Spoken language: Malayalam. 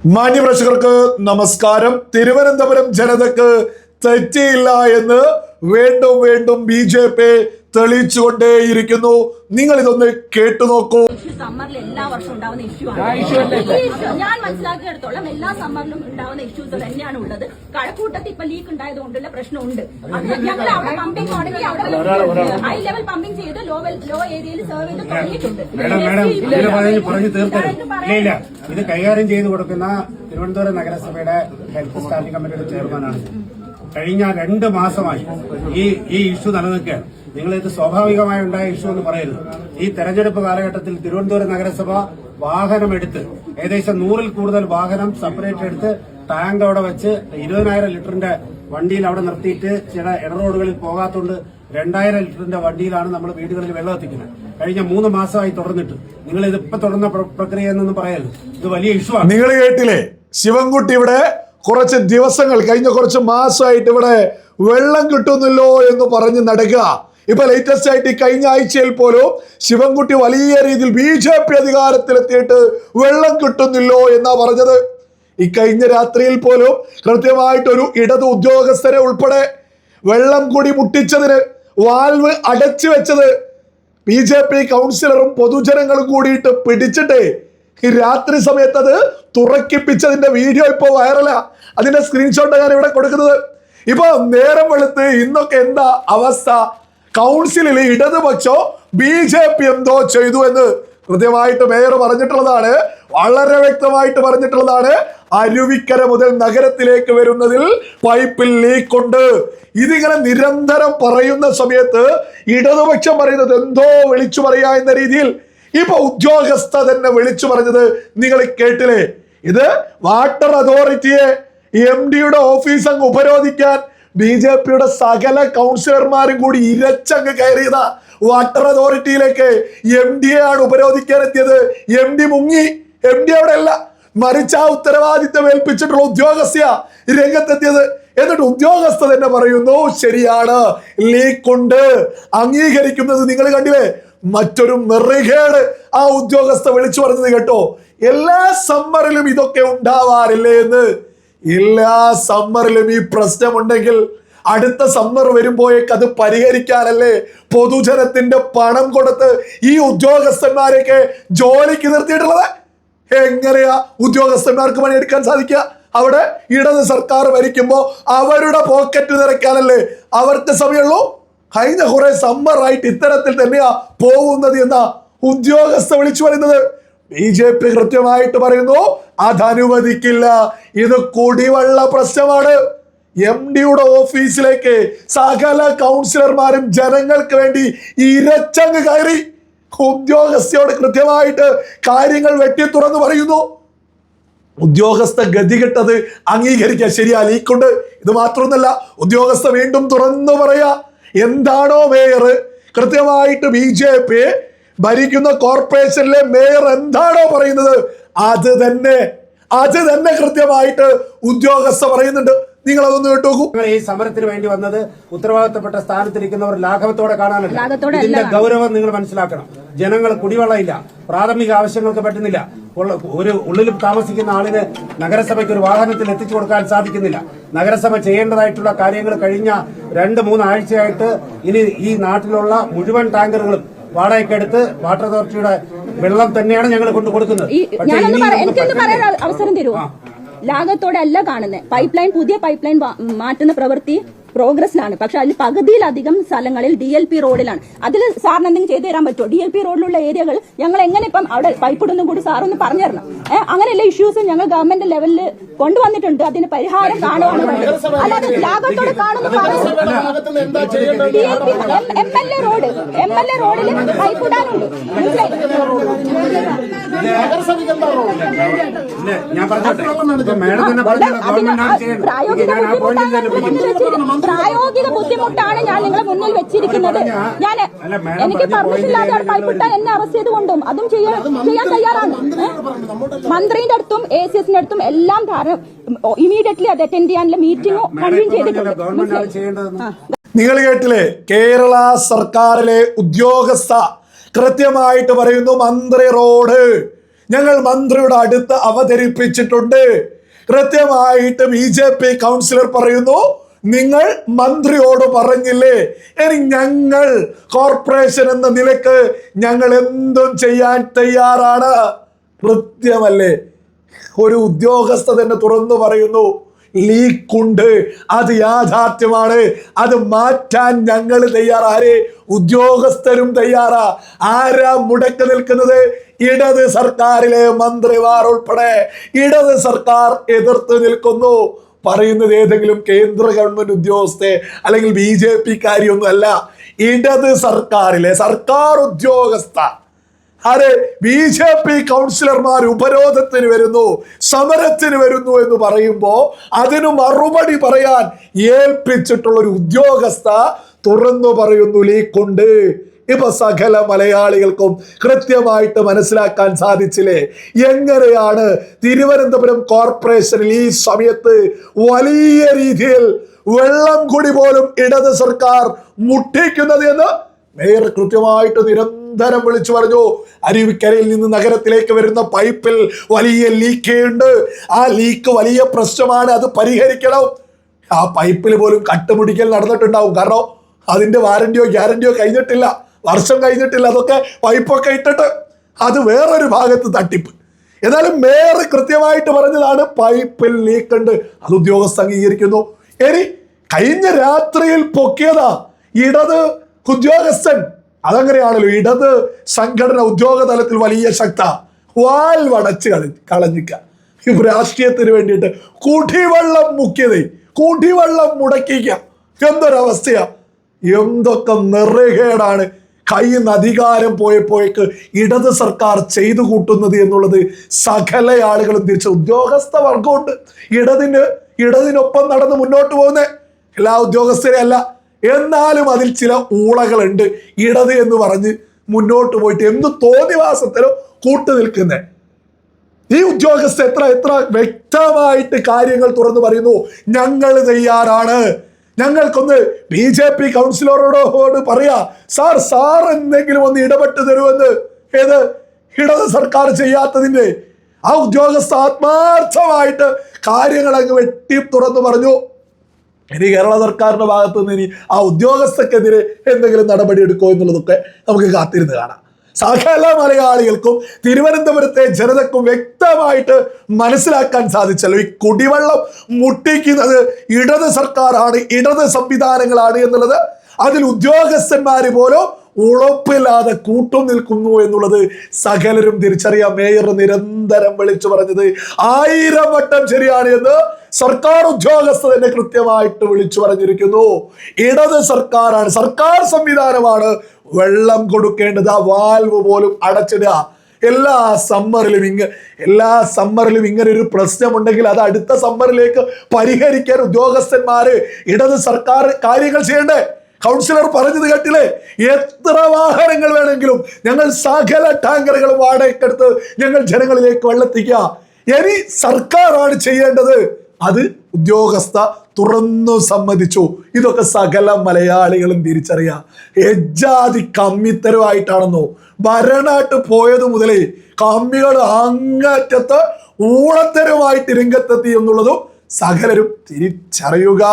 മാന്യപ്രേക്ഷകർക്ക് നമസ്കാരം. തിരുവനന്തപുരം ജനതക്ക് തെറ്റിയില്ല എന്ന് വീണ്ടും വീണ്ടും ബി.ജെ.പി തെളിയിച്ചുകൊണ്ടേയിരിക്കുന്നു. നിങ്ങൾ ഇതൊന്ന് കേട്ടു നോക്കൂ. സമ്മറിൽ എല്ലാ വർഷവും ഉണ്ടാവുന്ന ഇഷ്യൂ ആണ്. ഞാൻ മനസ്സിലാക്കിയെടുത്തോളം എല്ലാ സമ്മറിലും ഉണ്ടാവുന്ന ഇഷ്യൂസ് തന്നെയാണ് ഉള്ളത്. കഴക്കൂട്ടത്തിൽ ഇപ്പൊ ലീക്ക് ഉണ്ടായത് കൊണ്ടുള്ള പ്രശ്നമുണ്ട്. ഞങ്ങൾ അവിടെ പമ്പിംഗ് ആണെങ്കിൽ അവിടെ ഹൈ ലെവൽ പമ്പിംഗ് ചെയ്ത് ലോ ഏരിയയിൽ സർവ് ചെയ്ത് തുടങ്ങിയിട്ടുണ്ട്. ഇത് കൈകാര്യം ചെയ്തു കൊടുക്കുന്ന തിരുവനന്തപുരം നഗരസഭയുടെ ഹെൽത്ത് സ്റ്റാൻഡിംഗ് കമ്മിറ്റിയുടെ ചെയർമാനാണ്. കഴിഞ്ഞ 2 മാസമായി ഈ ഇഷ്യൂ നിലനിൽക്കുകയാണ്. നിങ്ങളിത് സ്വാഭാവികമായി ഉണ്ടായ ഇഷ്യൂ എന്ന് പറയരുത്. ഈ തെരഞ്ഞെടുപ്പ് കാലഘട്ടത്തിൽ തിരുവനന്തപുരം നഗരസഭ വാഹനമെടുത്ത് ഏകദേശം 100-ൽ കൂടുതൽ വാഹനം സെപ്പറേറ്റ് എടുത്ത് ടാങ്ക് അവിടെ വെച്ച് 20,000 ലിറ്ററിന്റെ വണ്ടിയിൽ അവിടെ നിർത്തിയിട്ട് ചില ഇടറോഡുകളിൽ പോകാത്തതുകൊണ്ട് 2,000 ലിറ്ററിന്റെ വണ്ടിയിലാണ് നമ്മൾ വീടുകളിൽ വെള്ളം എത്തിക്കുന്നത്. കഴിഞ്ഞ 3 മാസമായി തുടർന്നിട്ട് നിങ്ങൾ ഇത് ഇപ്പൊ തുടർന്ന പ്രക്രിയ എന്നൊന്നും പറയരുത്. ഇത് വലിയ ഇഷ്യൂ ആണ്. നിങ്ങൾ കേട്ടില്ലേ? ശിവൻകുട്ടി ഇവിടെ കുറച്ച് ദിവസങ്ങൾ കഴിഞ്ഞ കുറച്ച് മാസമായിട്ട് ഇവിടെ വെള്ളം കിട്ടുന്നില്ലോ എന്ന് പറഞ്ഞ് നടക്കുക. ഇപ്പൊ ലേറ്റസ്റ്റ് ആയിട്ട് കഴിഞ്ഞ ആഴ്ചയിൽ പോലും ശിവൻകുട്ടി വലിയ രീതിയിൽ ബി.ജെ.പി അധികാരത്തിലെത്തിയിട്ട് വെള്ളം കിട്ടുന്നില്ലോ എന്നാ പറഞ്ഞത്. ഈ കഴിഞ്ഞ രാത്രിയിൽ പോലും കൃത്യമായിട്ടൊരു ഇടത് ഉദ്യോഗസ്ഥരെ ഉൾപ്പെടെ വെള്ളം കൂടി മുട്ടിച്ചതിന്, വാൽവ് അടച്ചു വെച്ചത് ബി.ജെ.പി കൗൺസിലറും പൊതുജനങ്ങളും കൂടിയിട്ട് പിടിച്ചിട്ടേ ഈ രാത്രി സമയത്ത് അത് തുറക്കിപ്പിച്ചതിന്റെ വീഡിയോ ഇപ്പൊ വൈറലാ. അതിന്റെ സ്ക്രീൻഷോട്ട് ഞാൻ ഇവിടെ കൊടുക്കുന്നത്. ഇപ്പൊ നേരം വെളുത്ത് ഇന്നൊക്കെ എന്താ അവസ്ഥ? കൗൺസിലിൽ ഇടതുപക്ഷോ ബി.ജെ.പി എന്തോ ചെയ്തു എന്ന് കൃത്യമായിട്ട് മേയർ പറഞ്ഞിട്ടുള്ളതാണ്. വളരെ വ്യക്തമായിട്ട് പറഞ്ഞിട്ടുള്ളതാണ്. അരുവിക്കര മുതൽ നഗരത്തിലേക്ക് വരുന്നതിൽ പൈപ്പിൽ ലീക്കുണ്ട്. ഇതിങ്ങനെ നിരന്തരം പറയുന്ന സമയത്ത് ഇടതുപക്ഷം പറയുന്നത് എന്തോ വിളിച്ചു പറയാ എന്ന രീതിയിൽ ഇപ്പൊ ഉദ്യോഗസ്ഥ തന്നെ വിളിച്ചു പറഞ്ഞത് നിങ്ങൾ കേട്ടില്ലേ? ഇത് വാട്ടർ അതോറിറ്റിയെ MD-യുടെ ഓഫീസ് അങ്ങ് ഉപരോധിക്കാൻ ബി.ജെ.പിയുടെ സകല കൗൺസിലർമാരും കൂടി ഇരച്ചങ്ങ് കയറിയതാ വാട്ടർ അതോറിറ്റിയിലേക്ക്. MD-യെ ആണ് ഉപരോധിക്കാൻ എത്തിയത്. MD മുങ്ങി. MD അവിടെ അല്ല, മറിച്ച് ആ ഉത്തരവാദിത്തം ഏൽപ്പിച്ചിട്ടുള്ള ഉദ്യോഗസ്ഥ രംഗത്തെത്തിയത്. എന്നിട്ട് ഉദ്യോഗസ്ഥ തന്നെ പറയുന്നു ശരിയാണ്, ലീക്കുണ്ട്, അംഗീകരിക്കുന്നത് നിങ്ങൾ കണ്ടില്ലേ? മറ്റൊരു മെറികേട് ആ ഉദ്യോഗസ്ഥ വിളിച്ചു പറഞ്ഞത് കേട്ടോ. എല്ലാ സമ്മറിലും ഇതൊക്കെ ഉണ്ടാവാറില്ലേ എന്ന്. എല്ലാ സമ്മറിലും ഈ പ്രശ്നമുണ്ടെങ്കിൽ അടുത്ത സമ്മർ വരുമ്പോഴേക്ക് അത് പരിഹരിക്കാനല്ലേ പൊതുജനത്തിന്റെ പണം കൊടുത്ത് ഈ ഉദ്യോഗസ്ഥന്മാരെയൊക്കെ ജോലിക്ക് നിർത്തിയിട്ടുള്ളത്. എങ്ങനെയാ ഉദ്യോഗസ്ഥന്മാർക്ക് പണിയെടുക്കാൻ സാധിക്കുക? അവിടെ ഇടത് സർക്കാർ ഭരിക്കുമ്പോ അവരുടെ പോക്കറ്റ് നിറയ്ക്കാനല്ലേ അവർക്ക് സമയമുള്ളൂ. കഴിഞ്ഞ കുറെ സമ്മറായിട്ട് ഇത്തരത്തിൽ തന്നെയാ പോകുന്നത് എന്നാ ഉദ്യോഗസ്ഥ വിളിച്ചു പറയുന്നത്. ബി.ജെ.പി കൃത്യമായിട്ട് പറയുന്നു അതനുവദിക്കില്ല. ഇത് കുടിവെള്ള പ്രശ്നമാണ്. MD-യുടെ ഓഫീസിലേക്ക് സകല കൗൺസിലർമാരും ജനങ്ങൾക്ക് വേണ്ടി ഇരച്ചങ്ങ് കയറി ഉദ്യോഗസ്ഥയോട് കൃത്യമായിട്ട് കാര്യങ്ങൾ വെട്ടി തുറന്നു പറയുന്നു. ഉദ്യോഗസ്ഥ ഗതികെട്ടത് അംഗീകരിക്കാൻ ശരിയാ, ലീക്കുണ്ട്. ഇത് മാത്രമൊന്നല്ല, ഉദ്യോഗസ്ഥ വീണ്ടും തുറന്നു പറയാ എന്താണോ മേയർ കൃത്യമായിട്ട് ബി.ജെ.പി ഭരിക്കുന്ന കോർപ്പറേഷനിലെ മേയർ എന്താണോ പറയുന്നത് അത് തന്നെ കൃത്യമായിട്ട് ഉദ്യോഗസ്ഥ പറയുന്നുണ്ട്. നിങ്ങൾ അതൊന്ന് കേട്ടോക്കൂ. ഈ സമരത്തിന് വേണ്ടി വന്നത് ഉത്തരവാദിത്തപ്പെട്ട സ്ഥാനത്തിരിക്കുന്നവർ ലാഘവത്തോടെ കാണാനല്ല. ഇതിന്റെ ഗൗരവം നിങ്ങൾ മനസ്സിലാക്കണം. ജനങ്ങൾ കുടിവെള്ളമില്ല, പ്രാഥമിക ആവശ്യങ്ങൾക്ക് പറ്റുന്നില്ല. ഒരു ഉള്ളിൽ താമസിക്കുന്ന ആളിന് നഗരസഭയ്ക്ക് ഒരു വാഹനത്തിൽ എത്തിച്ചു കൊടുക്കാൻ സാധിക്കുന്നില്ല. നഗരസഭ ചെയ്യേണ്ടതായിട്ടുള്ള കാര്യങ്ങൾ കഴിഞ്ഞ 2-3 ആഴ്ചയായിട്ട് ഇനി ഈ നാട്ടിലുള്ള മുഴുവൻ ടാങ്കറുകളും വാടകയ്ക്കെടുത്ത് വാട്ടർ അതോറിറ്റിയുടെ വെള്ളം തന്നെയാണ് ഞങ്ങൾ കൊണ്ടു കൊടുക്കുന്നത്. എനിക്കൊന്ന് പറയാൻ അവസരം തരുമോ? ലാഘത്തോടെ അല്ല കാണുന്നത്. പുതിയ പൈപ്പ് ലൈൻ മാറ്റുന്ന പ്രവൃത്തി പ്രോഗ്രസ്സിലാണ്. പക്ഷെ അതിൽ പകുതിയിലധികം സ്ഥലങ്ങളിൽ DLP റോഡിലാണ്. അതിൽ സാറിന് എന്തെങ്കിലും ചെയ്തു തരാൻ പറ്റുമോ? DLP റോഡിലുള്ള ഏരിയകൾ ഞങ്ങൾ എങ്ങനെ ഇപ്പം അവിടെ പൈപ്പ് ഇടുന്നും കൂടി സാറൊന്ന് പറഞ്ഞു തരണം. അങ്ങനെയുള്ള ഇഷ്യൂസ് ഞങ്ങൾ ഗവൺമെന്റ് ലെവലിൽ കൊണ്ടുവന്നിട്ടുണ്ട്. അതിന് പരിഹാരം കാണുവാണ്. അല്ലാതെ ലാഘത്തോടെ കാണുന്ന MLA റോഡിൽ പൈപ്പ് ഇടാനുണ്ട്. പ്രായോഗിക ബുദ്ധിമുട്ടാണ് ഞാൻ നിങ്ങളെ മുന്നിൽ വെച്ചിരിക്കുന്നത്. എനിക്ക് പെർമിഷൻ ഇല്ലാതെ പൈപ്പ് ഇട്ടാൻ എന്നെ അറസ്റ്റ് ചെയ്ത് കൊണ്ടും അതും ചെയ്യാൻ തയ്യാറാണ്. മന്ത്രിന്റെ അടുത്തും ACS-ന്റെ അടുത്തും എല്ലാം ഇമീഡിയറ്റ്ലി അത് അറ്റൻഡ് ചെയ്യാനുള്ള മീറ്റിംഗ് കൺവീൻ ചെയ്തിട്ടുണ്ട്. നിങ്ങൾ കേട്ടില്ലേ? കേരള സർക്കാരിലെ ഉദ്യോഗസ്ഥ കൃത്യമായിട്ട് പറയുന്നു മന്ത്രി റോഡ് ഞങ്ങൾ മന്ത്രിയുടെ അടുത്ത് അവതരിപ്പിച്ചിട്ടുണ്ട്. കൃത്യമായിട്ട് BJP കൗൺസിലർ പറയുന്നു, നിങ്ങൾ മന്ത്രിയോട് പറഞ്ഞില്ലേ, ഇനി ഞങ്ങൾ കോർപ്പറേഷൻ എന്ന നിലക്ക് ഞങ്ങൾ എന്തും ചെയ്യാൻ തയ്യാറാണ്. കൃത്യമല്ലേ? ഒരു ഉദ്യോഗസ്ഥ തന്നെ തുറന്നു പറയുന്നു, ലീക്കുണ്ട്, അത് യാഥാർത്ഥ്യമാണ്, അത് മാറ്റാൻ ഞങ്ങൾ തയ്യാറാ. ആര്? ഉദ്യോഗസ്ഥരും തയ്യാറാ. ആരാ മുടക്കി നിൽക്കുന്നത്? ഇടത് സർക്കാരിലെ മന്ത്രിമാർ ഉൾപ്പെടെ ഇടത് സർക്കാർ എതിർത്ത് നിൽക്കുന്നു. പറയുന്നത് ഏതെങ്കിലും കേന്ദ്ര ഗവൺമെന്റ് ഉദ്യോഗസ്ഥയെ അല്ലെങ്കിൽ BJP കാരിയൊന്നും അല്ല, ഇടത് സർക്കാരിലെ സർക്കാർ ഉദ്യോഗസ്ഥ. ആരെ? BJP കൗൺസിലർമാർ ഉപരോധത്തിന് വരുന്നു, സമരത്തിന് വരുന്നു എന്ന് പറയുമ്പോ അതിന് മറുപടി പറയാൻ ഏൽപ്പിച്ചിട്ടുള്ള ഒരു ഉദ്യോഗസ്ഥ തുറന്നു പറയുന്നു, ലീക്കുണ്ട്. ഇപ്പൊ സകല മലയാളികൾക്കും കൃത്യമായിട്ട് മനസ്സിലാക്കാൻ സാധിച്ചില്ലേ എങ്ങനെയാണ് തിരുവനന്തപുരം കോർപ്പറേഷനിൽ ഈ സമയത്ത് വലിയ രീതിയിൽ വെള്ളം കുടി പോലും ഇടത് സർക്കാർ മുട്ടിക്കുന്നത് എന്ന് മേയർ കൃത്യമായിട്ട് നിരന്തരം വിളിച്ചു പറഞ്ഞു. അരുവിക്കരയിൽ നിന്ന് നഗരത്തിലേക്ക് വരുന്ന പൈപ്പിൽ വലിയ ലീക്കുണ്ട്, ആ ലീക്ക് വലിയ പ്രശ്നമാണ്, അത് പരിഹരിക്കണം. ആ പൈപ്പിൽ പോലും കട്ടുമുടിക്കൽ നടന്നിട്ടുണ്ടാവും, കാരണം അതിന്റെ വാറന്റിയോ ഗ്യാരന്റിയോ കഴിഞ്ഞിട്ടില്ല, വർഷം കഴിഞ്ഞിട്ടില്ല. അതൊക്കെ പൈപ്പൊക്കെ ഇട്ടിട്ട് അത് വേറൊരു ഭാഗത്ത് തട്ടിപ്പ്. എന്നാലും മേയർ കൃത്യമായിട്ട് പറഞ്ഞതാണ് പൈപ്പിൽ ലീക്കുണ്ട്, അത് ഉദ്യോഗസ്ഥ അംഗീകരിക്കുന്നു. ഇനി കഴിഞ്ഞ രാത്രിയിൽ പൊക്കിയതാ ഇടത് ഉദ്യോഗസ്ഥൻ. അതങ്ങനെയാണല്ലോ, ഇടത് സംഘടന ഉദ്യോഗ തലത്തിൽ വലിയ ശക്ത, വാൽ വടച്ച് കളഞ്ഞിക്ക രാഷ്ട്രീയത്തിന് വേണ്ടിയിട്ട് കുടിവെള്ളം മുക്കിയത്, കുടിവെള്ളം മുടക്കിക്ക. എന്തൊരവസ്ഥയാ, എന്തൊക്കെ നിറകേടാണ് കയ്യിൽ നിന്ന് അധികാരം പോയപ്പോഴേക്ക് ഇടത് സർക്കാർ ചെയ്തു കൂട്ടുന്നത് എന്നുള്ളത് സകല ആളുകളും തിരിച്ച ഉദ്യോഗസ്ഥ വർഗമുണ്ട്. ഇടതിനൊപ്പം നടന്ന് മുന്നോട്ട് പോകുന്ന എല്ലാ ഉദ്യോഗസ്ഥരെ അല്ല, എന്നാലും അതിൽ ചില ഊളകളുണ്ട്. ഇടത് എന്ന് പറഞ്ഞ് മുന്നോട്ട് പോയിട്ട് എന്ത് തോന്നിവാസത്തിലോ കൂട്ടു നിൽക്കുന്നേ. ഈ ഉദ്യോഗസ്ഥ എത്ര വ്യക്തമായിട്ട് കാര്യങ്ങൾ തുറന്നു പറയുന്നു, ഞങ്ങൾ തയ്യാറാണ്. ഞങ്ങൾക്കൊന്ന് BJP കൗൺസിലറോട് പറയാ, സാർ എന്തെങ്കിലും ഒന്ന് ഇടപെട്ട് തരുമെന്ന്. ഏത്? ഇടത് സർക്കാർ ചെയ്യാത്തതിന്റെ. ആ ഉദ്യോഗസ്ഥ ആത്മാർത്ഥമായിട്ട് കാര്യങ്ങൾ അങ്ങ് വെട്ടി തുറന്നു പറഞ്ഞു. ഇനി കേരള സർക്കാരിന്റെ ഭാഗത്ത് നിന്ന് ഇനി ആ ഉദ്യോഗസ്ഥക്കെതിരെ എന്തെങ്കിലും നടപടി എടുക്കുമോ എന്നുള്ളതൊക്കെ നമുക്ക് കാത്തിരുന്ന് കാണാം. സകല മലയാളികൾക്കും തിരുവനന്തപുരത്തെ ജനതക്കും വ്യക്തമായിട്ട് മനസ്സിലാക്കാൻ സാധിച്ചല്ലോ, ഈ കുടിവെള്ളം മുട്ടിക്കുന്നത് ഇടത് സർക്കാരാണ്, ഇടത് സംവിധാനങ്ങളാണ് എന്നുള്ളത്. അതിൽ ഉദ്യോഗസ്ഥന്മാര് പോലും ഉറപ്പില്ലാതെ കൂട്ടും നിൽക്കുന്നു എന്നുള്ളത് സകലരും തിരിച്ചറിയാം. മേയർ നിരന്തരം വിളിച്ചു പറഞ്ഞത് 1000 വട്ടം ശരിയാണ് എന്ന് സർക്കാർ ഉദ്യോഗസ്ഥ തന്നെ കൃത്യമായിട്ട് വിളിച്ചു പറഞ്ഞിരിക്കുന്നു. ഇടത് സർക്കാരാണ്, സർക്കാർ സംവിധാനമാണ് വെള്ളം കൊടുക്കേണ്ടത്. ആ വാൽവ് പോലും അടച്ചിടുക. എല്ലാ സമ്മറിലും ഇങ്ങനെ ഒരു പ്രശ്നമുണ്ടെങ്കിൽ അത് അടുത്ത സമ്മറിലേക്ക് പരിഹരിക്കാൻ ഉദ്യോഗസ്ഥന്മാര് ഇടത് സർക്കാർ കാര്യങ്ങൾ ചെയ്യണ്ടേ? കൗൺസിലർ പറഞ്ഞത് കേട്ടില്ലേ, എത്ര വാഹനങ്ങൾ വേണമെങ്കിലും ഞങ്ങൾ സകല ടാങ്കറുകൾ വാടകയ്ക്കെടുത്ത് ഞങ്ങൾ ജനങ്ങളിലേക്ക് വെള്ളെത്തിക്കുക. ഇനി സർക്കാരാണ് ചെയ്യേണ്ടത്. അത് ഉദ്യോഗസ്ഥ തുറന്നു സമ്മതിച്ചു. ഇതൊക്കെ സകല മലയാളികളും തിരിച്ചറിയാം. എജാതി കമ്മിത്തരമായിട്ടാണെന്നോ ഭരണാട്ട് പോയത് മുതലേ കമ്മികൾ അങ്ങറ്റത്ത് ഊളത്തരമായിട്ട് രംഗത്തെത്തി എന്നുള്ളതും സകലരും തിരിച്ചറിയുക.